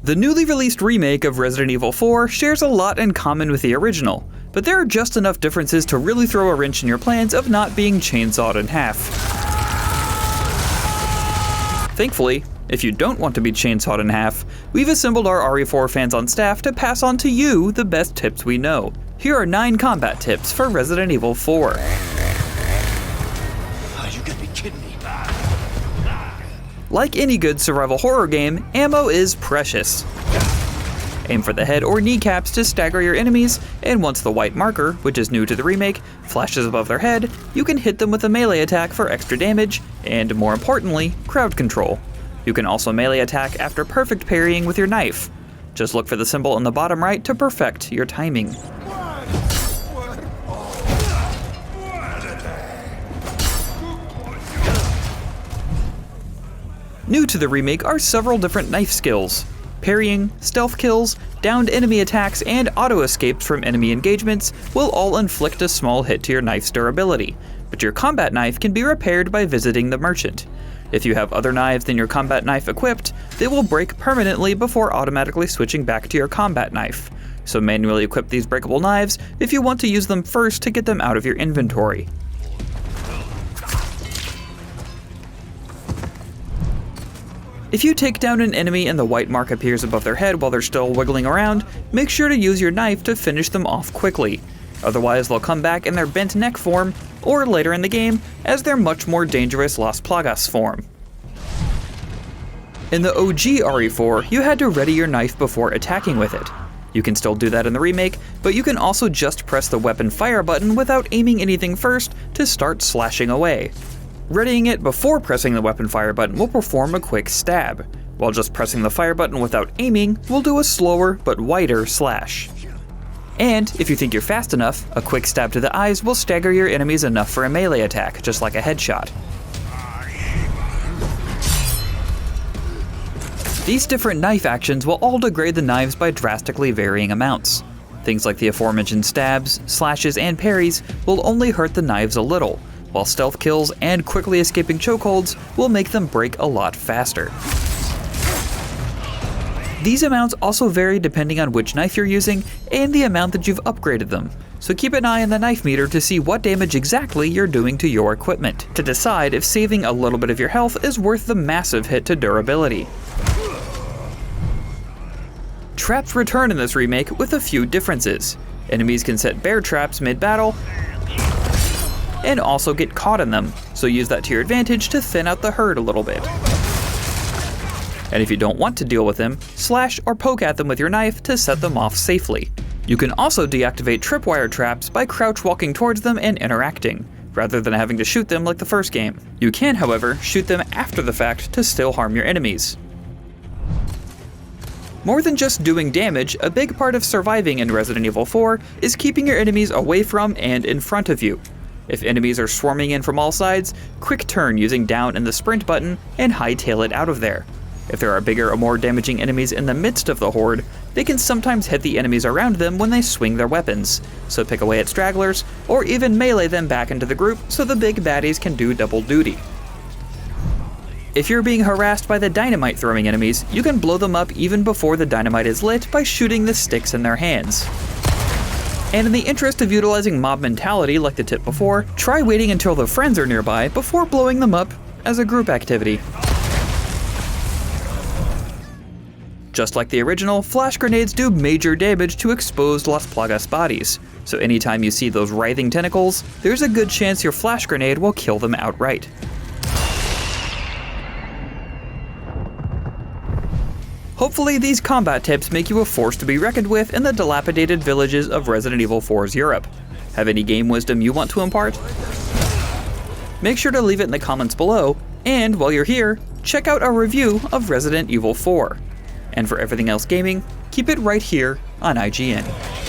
The newly released remake of Resident Evil 4 shares a lot in common with the original, but there are just enough differences to really throw a wrench in your plans of not being chainsawed in half. Thankfully, if you don't want to be chainsawed in half, we've assembled our RE4 fans on staff to pass on to you the best tips we know. Here are 9 combat tips for Resident Evil 4. You gotta be kidding me. Like any good survival horror game, ammo is precious. Aim for the head or kneecaps to stagger your enemies, and once the white marker, which is new to the remake, flashes above their head, you can hit them with a melee attack for extra damage, and more importantly, crowd control. You can also melee attack after perfect parrying with your knife. Just look for the symbol in the bottom right to perfect your timing. New to the remake are several different knife skills. Parrying, stealth kills, downed enemy attacks, and auto escapes from enemy engagements will all inflict a small hit to your knife's durability, but your combat knife can be repaired by visiting the merchant. If you have other knives than your combat knife equipped, they will break permanently before automatically switching back to your combat knife. So manually equip these breakable knives if you want to use them first to get them out of your inventory. If you take down an enemy and the white mark appears above their head while they're still wiggling around, make sure to use your knife to finish them off quickly. Otherwise, they'll come back in their bent neck form, or later in the game, as their much more dangerous Las Plagas form. In the OG RE4, you had to ready your knife before attacking with it. You can still do that in the remake, but you can also just press the weapon fire button without aiming anything first to start slashing away. Readying it before pressing the weapon fire button will perform a quick stab, while just pressing the fire button without aiming will do a slower but wider slash. And if you think you're fast enough, a quick stab to the eyes will stagger your enemies enough for a melee attack, just like a headshot. These different knife actions will all degrade the knives by drastically varying amounts. Things like the aforementioned stabs, slashes, and parries will only hurt the knives a little, while stealth kills and quickly escaping chokeholds will make them break a lot faster. These amounts also vary depending on which knife you're using and the amount that you've upgraded them, so keep an eye on the knife meter to see what damage exactly you're doing to your equipment, to decide if saving a little bit of your health is worth the massive hit to durability. Traps return in this remake with a few differences. Enemies can set bear traps mid-battle, and also get caught in them, so use that to your advantage to thin out the herd a little bit. And if you don't want to deal with them, slash or poke at them with your knife to set them off safely. You can also deactivate tripwire traps by crouch walking towards them and interacting, rather than having to shoot them like the first game. You can, however, shoot them after the fact to still harm your enemies. More than just doing damage, a big part of surviving in Resident Evil 4 is keeping your enemies away from and in front of you. If enemies are swarming in from all sides, quick turn using down and the sprint button and hightail it out of there. If there are bigger or more damaging enemies in the midst of the horde, they can sometimes hit the enemies around them when they swing their weapons, so pick away at stragglers, or even melee them back into the group so the big baddies can do double duty. If you're being harassed by the dynamite throwing enemies, you can blow them up even before the dynamite is lit by shooting the sticks in their hands. And in the interest of utilizing mob mentality like the tip before, try waiting until the friends are nearby before blowing them up as a group activity. Just like the original, flash grenades do major damage to exposed Las Plagas bodies, so anytime you see those writhing tentacles, there's a good chance your flash grenade will kill them outright. Hopefully these combat tips make you a force to be reckoned with in the dilapidated villages of Resident Evil 4's Europe. Have any game wisdom you want to impart? Make sure to leave it in the comments below, and while you're here, check out our review of Resident Evil 4. And for everything else gaming, keep it right here on IGN.